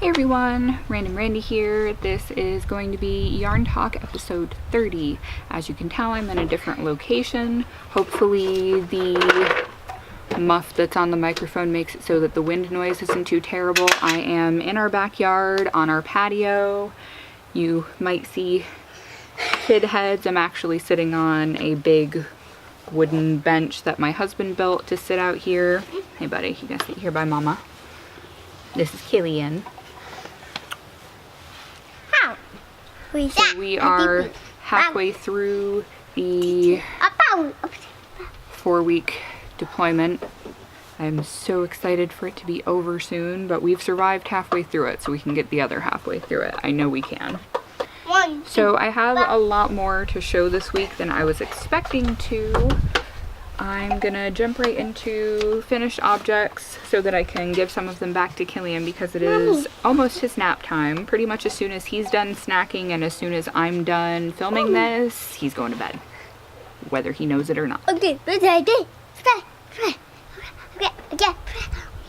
Hey everyone, Random Randy here. This is going to be Yarn Talk episode 30. As you can tell, I'm in a different location. Hopefully the muff that's on the microphone makes it so that the wind noise isn't too terrible. I am in our backyard on our patio. You might see kid heads. I'm actually sitting on a big wooden bench that my husband built to sit out here. Hey buddy, you can sit here by mama. This is Killian. So we are halfway through the 4-week deployment. I'm so excited for it to be over soon, but we've survived halfway through it, so we can get the other halfway through it. I know we can. So I have a lot more to show this week than I was expecting to. I'm gonna jump right into finished objects so that I can give some of them back to Killian because it is almost his nap time. Pretty much as soon as he's done snacking and as soon as I'm done filming this, he's going to bed, whether he knows it or not.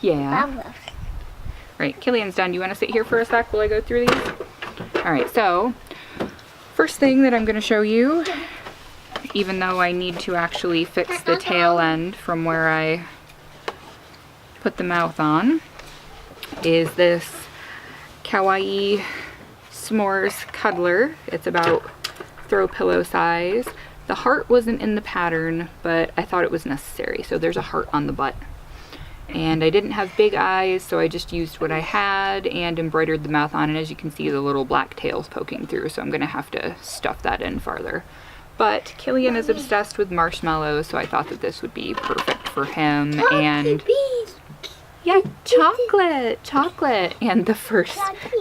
Yeah. Right, Killian's done. You want to sit here for a sec while I go through these? Alright, so first thing that I'm going to show you, even though I need to actually fix the tail end from where I put the mouth on, is this Kawaii Smores Cuddler. It's about throw pillow size. The heart wasn't in the pattern, but I thought it was necessary. So there's a heart on the butt. And I didn't have big eyes, so I just used what I had and embroidered the mouth on. And as you can see, the little black tail's poking through, so I'm going to have to stuff that in farther. But Killian is obsessed with marshmallows, so I thought that this would be perfect for him. And yeah, chocolate. And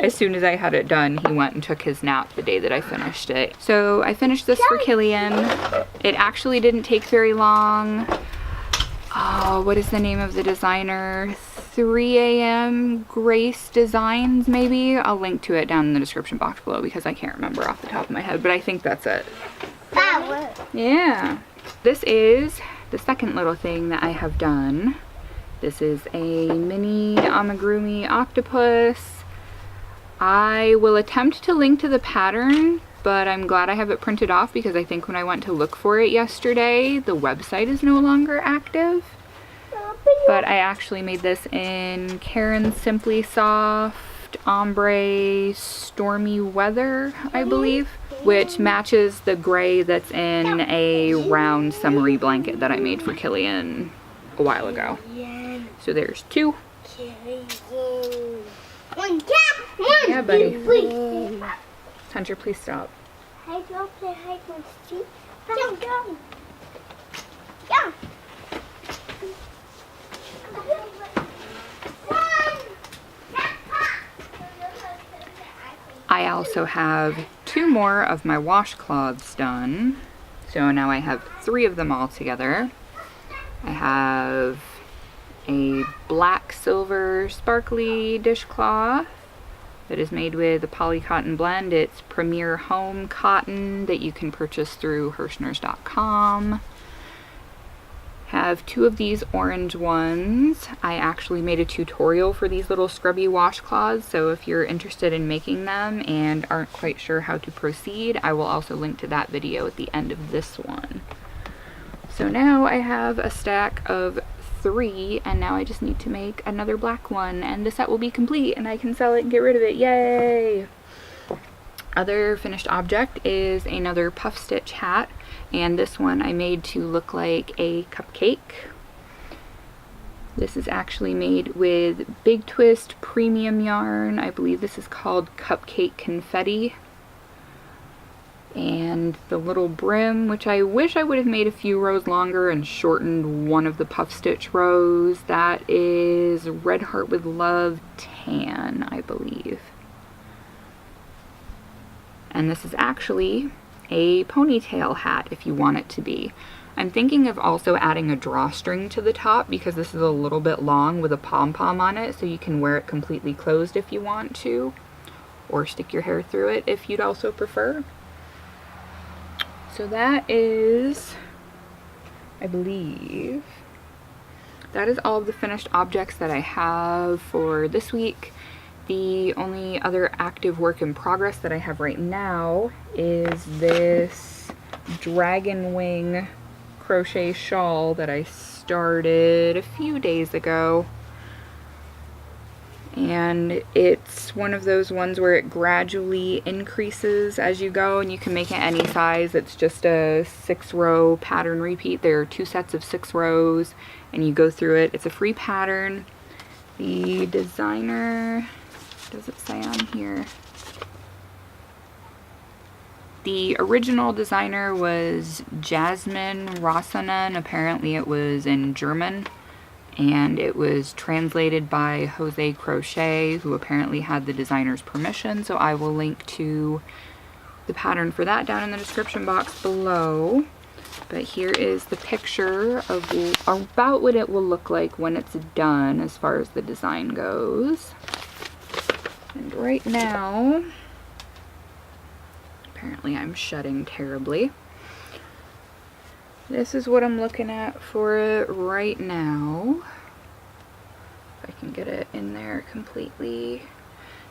as soon as I had it done, he went and took his nap the day that I finished it. So I finished this for Killian. It actually didn't take very long. Oh, what is the name of the designer? 3 a.m. Grace Designs, maybe? I'll link to it down in the description box below because I can't remember off the top of my head, but I think that's it. Yeah. This is the second little thing that I have done. This is a mini Amigurumi Octopus. I will attempt to link to the pattern, but I'm glad I have it printed off because I think when I went to look for it yesterday, the website is no longer active. But I actually made this in Karen's Simply Soft Ombre Stormy Weather, I believe, which matches the gray that's in a round summery blanket that I made for Killian a while ago. So there's two. Yeah, buddy. Hunter, please stop. I also have 2 more of my washcloths done. So now I have 3 of them all together. I have a black silver sparkly dishcloth that is made with a poly cotton blend. It's Premier Home Cotton that you can purchase through Hirschners.com. Have 2 of these orange ones. I actually made a tutorial for these little scrubby washcloths, so if you're interested in making them and aren't quite sure how to proceed, I will also link to that video at the end of this one. So now I have a stack of 3, and now I just need to make another black one, and the set will be complete, and I can sell it and get rid of it. Yay! Other finished object is another puff stitch hat, and this one I made to look like a cupcake. This is actually made with Big Twist premium yarn. I believe this is called Cupcake Confetti. And the little brim, which I wish I would have made a few rows longer and shortened one of the puff stitch rows. That is Red Heart with Love tan, I believe. And this is actually a ponytail hat if you want it to be. I'm thinking of also adding a drawstring to the top because this is a little bit long with a pom-pom on it, so you can wear it completely closed if you want to, or stick your hair through it if you'd also prefer. So that is, I believe, that is all of the finished objects that I have for this week. The only other active work in progress that I have right now is this dragon wing crochet shawl that I started a few days ago. And it's one of those ones where it gradually increases as you go, and you can make it any size. It's just a 6-row pattern repeat. There are 2 sets of 6 rows, and you go through it. It's a free pattern. The designer, does it say on here? The original designer was Jasmine Rosanen. Apparently it was in German, and it was translated by Jose Crochet, who apparently had the designer's permission. So I will link to the pattern for that down in the description box below. But here is the picture of about what it will look like when it's done as far as the design goes. And right now, apparently I'm shutting terribly. This is what I'm looking at for it right now. If I can get it in there completely.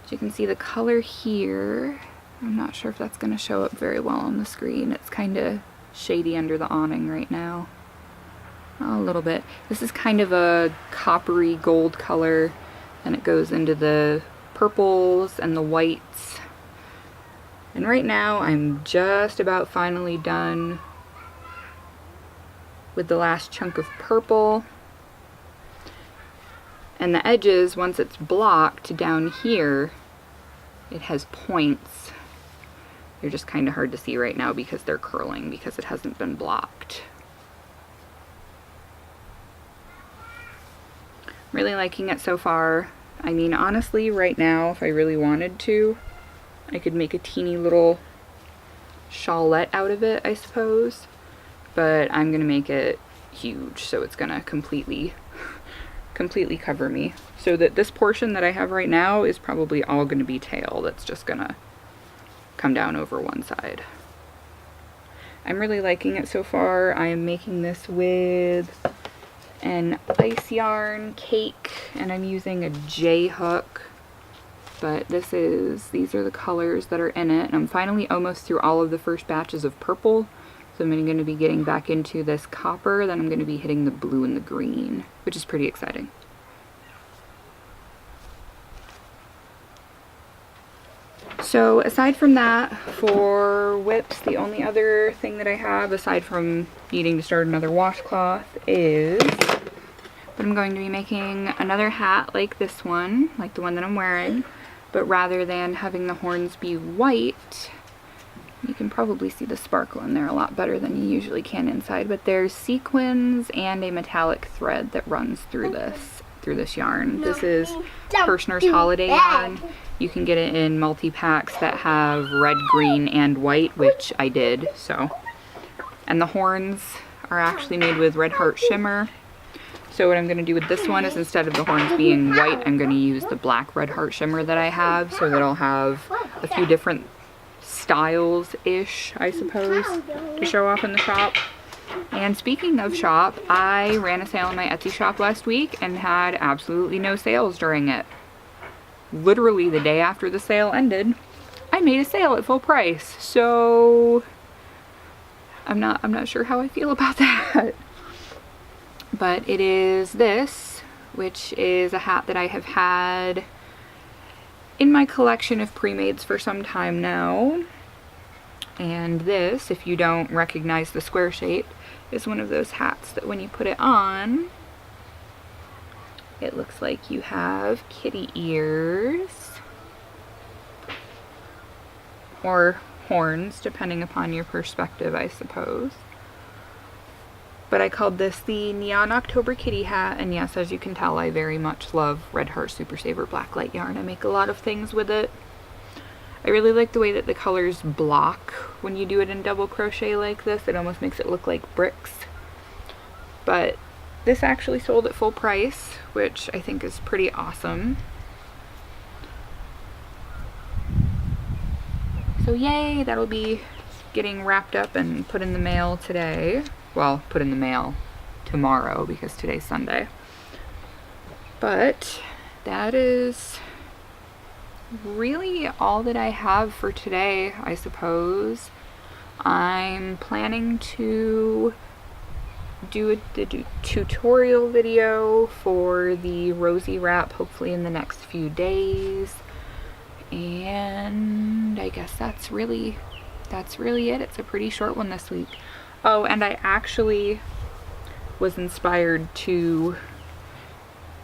As you can see the color here, I'm not sure if that's going to show up very well on the screen. It's kind of shady under the awning right now. A little bit. This is kind of a coppery gold color, and it goes into the purples and the whites. And right now I'm just about finally done with the last chunk of purple. And the edges, once it's blocked down here, it has points. They're just kind of hard to see right now because they're curling, because it hasn't been blocked. Really liking it so far. I mean, honestly, right now, if I really wanted to, I could make a teeny little shawlette out of it, I suppose. But I'm gonna make it huge, so it's gonna completely cover me. So that this portion that I have right now is probably all gonna be tail. That's just gonna come down over one side. I'm really liking it so far. I am making this with an ice yarn cake, and I'm using a J hook. But these are the colors that are in it, and I'm finally almost through all of the first batches of purple. So I'm going to be getting back into this copper, then I'm going to be hitting the blue and the green, which is pretty exciting. So aside from that, for whips, the only other thing that I have, aside from needing to start another washcloth, is that I'm going to be making another hat like this one, like the one that I'm wearing, but rather than having the horns be white, you can probably see the sparkle in there a lot better than you usually can inside, but there's sequins and a metallic thread that runs through this yarn. This is Kirshner's Holiday yarn. You can get it in multi-packs that have red, green, and white, which I did, so. And the horns are actually made with Red Heart Shimmer. So what I'm going to do with this one is, instead of the horns being white, I'm going to use the black Red Heart Shimmer that I have, so that I'll have a few different styles-ish, I suppose, to show off in the shop. And speaking of shop, I ran a sale in my Etsy shop last week and had absolutely no sales during it. Literally the day after the sale ended, I made a sale at full price. So I'm not sure how I feel about that. But it is this, which is a hat that I have had in my collection of pre-mades for some time now. And this, if you don't recognize the square shape, is one of those hats that when you put it on, it looks like you have kitty ears. Or horns, depending upon your perspective, I suppose. But I called this the Neon October Kitty hat, and yes, as you can tell, I very much love Red Heart Super Saver Blacklight yarn. I make a lot of things with it. I really like the way that the colors block when you do it in double crochet like this. It almost makes it look like bricks. But this actually sold at full price, which I think is pretty awesome. So yay, that'll be getting wrapped up and put in the mail today. Well, put in the mail tomorrow because today's Sunday. But that is really all that I have for today, I suppose. I'm planning to do a tutorial video for the rosy wrap hopefully in the next few days, and I guess that's really it. It's a pretty short one this week. Oh, and I actually was inspired to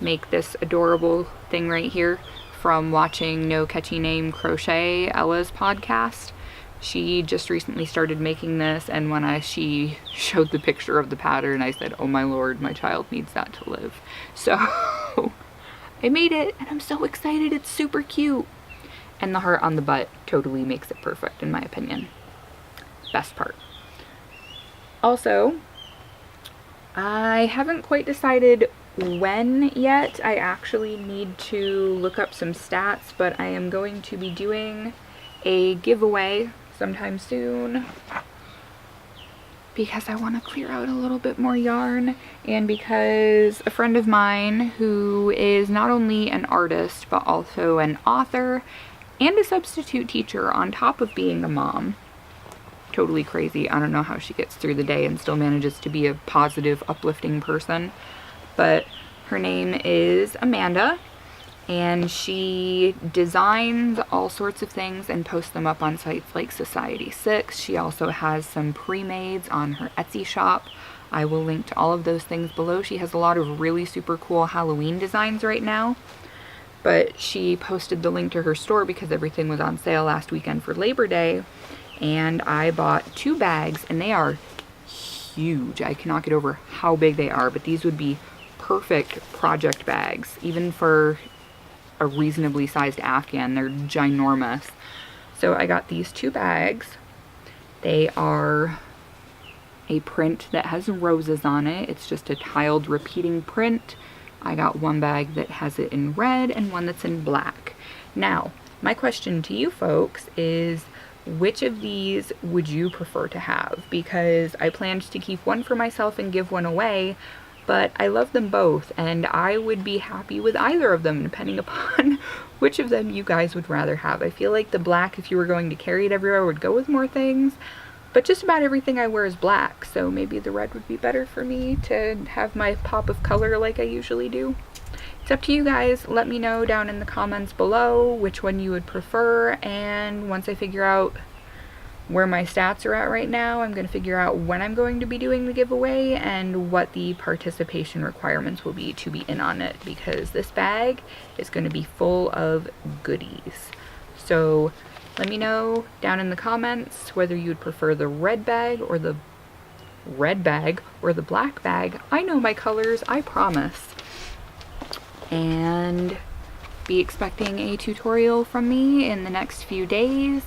make this adorable thing right here from watching No Catchy Name Crochet, Ella's podcast. She just recently started making this, and when she showed the picture of the pattern, I said, oh my lord, my child needs that to live. So I made it, and I'm so excited. It's super cute. And the heart on the butt totally makes it perfect, in my opinion. Best part. Also, I haven't quite decided when yet. I actually need to look up some stats, but I am going to be doing a giveaway sometime soon because I want to clear out a little bit more yarn, and because a friend of mine who is not only an artist but also an author and a substitute teacher on top of being a mom. Totally crazy. I don't know how she gets through the day and still manages to be a positive, uplifting person. But her name is Amanda, and she designs all sorts of things and posts them up on sites like Society6. She also has some pre-mades on her Etsy shop. I will link to all of those things below. She has a lot of really super cool Halloween designs right now. But she posted the link to her store because everything was on sale last weekend for Labor Day. And I bought 2 bags, and they are huge. I cannot get over how big they are, but these would be perfect project bags, even for a reasonably sized Afghan. They're ginormous. So I got these 2 bags. They are a print that has roses on it. It's just a tiled repeating print. I got 1 bag that has it in red and 1 that's in black. Now, my question to you folks is, which of these would you prefer to have? Because I planned to keep 1 for myself and give 1 away, but I love them both, and I would be happy with either of them depending upon which of them you guys would rather have. I feel like the black, if you were going to carry it everywhere, would go with more things, but just about everything I wear is black, so maybe the red would be better for me to have my pop of color like I usually do. It's up to you guys. Let me know down in the comments below which one you would prefer, and once I figure out where my stats are at right now, I'm going to figure out when I'm going to be doing the giveaway and what the participation requirements will be to be in on it, because this bag is going to be full of goodies. So let me know down in the comments whether you'd prefer the red bag or the black bag. I know my colors, I promise. And be expecting a tutorial from me in the next few days,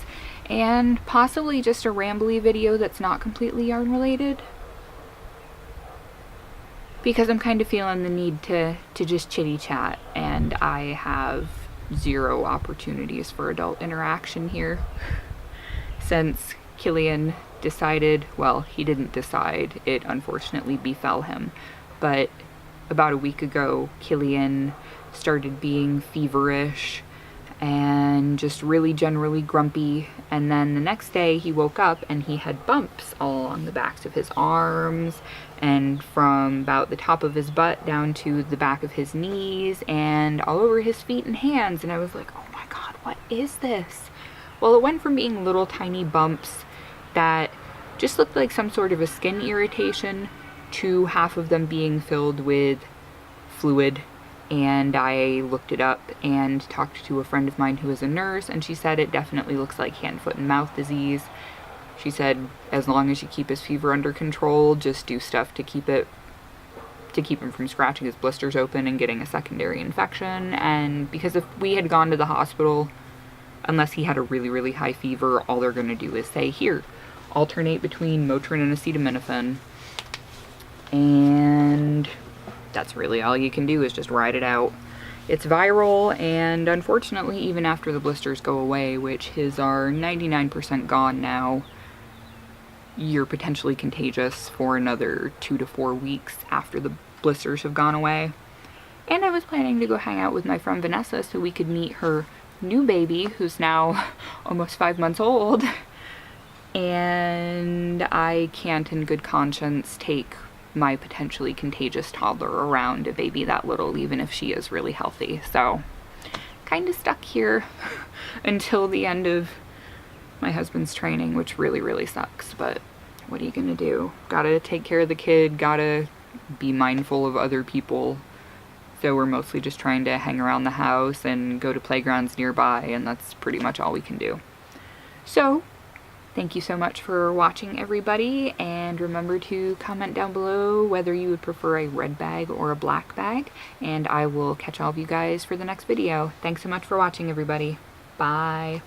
and possibly just a rambly video that's not completely yarn related, because I'm kind of feeling the need to just chitty chat, and I have 0 opportunities for adult interaction here since Killian decided, well, he didn't decide, it unfortunately befell him, but about a week ago Killian started being feverish and just really generally grumpy, and then the next day he woke up and he had bumps all along the backs of his arms and from about the top of his butt down to the back of his knees and all over his feet and hands, and I was like, oh my god, what is this? Well, it went from being little tiny bumps that just looked like some sort of a skin irritation to half of them being filled with fluid. And I looked it up and talked to a friend of mine who is a nurse, and she said it definitely looks like hand, foot, and mouth disease. She said as long as you keep his fever under control, just do stuff to keep him from scratching his blisters open and getting a secondary infection. And because if we had gone to the hospital, unless he had a really, really high fever, all they're going to do is say, here, alternate between Motrin and acetaminophen. And that's really all you can do, is just ride it out. It's viral, and unfortunately, even after the blisters go away, which his are 99% gone now, you're potentially contagious for another 2 to 4 weeks after the blisters have gone away. And I was planning to go hang out with my friend Vanessa so we could meet her new baby who's now almost 5 months old, and I can't in good conscience take my potentially contagious toddler around a baby that little, even if she is really healthy. So kind of stuck here until the end of my husband's training, which really sucks, but what are you gonna do? Gotta take care of the kid, gotta be mindful of other people. So we're mostly just trying to hang around the house and go to playgrounds nearby, and that's pretty much all we can do. So thank you so much for watching, everybody, and remember to comment down below whether you would prefer a red bag or a black bag, and I will catch all of you guys for the next video. Thanks so much for watching, everybody. Bye.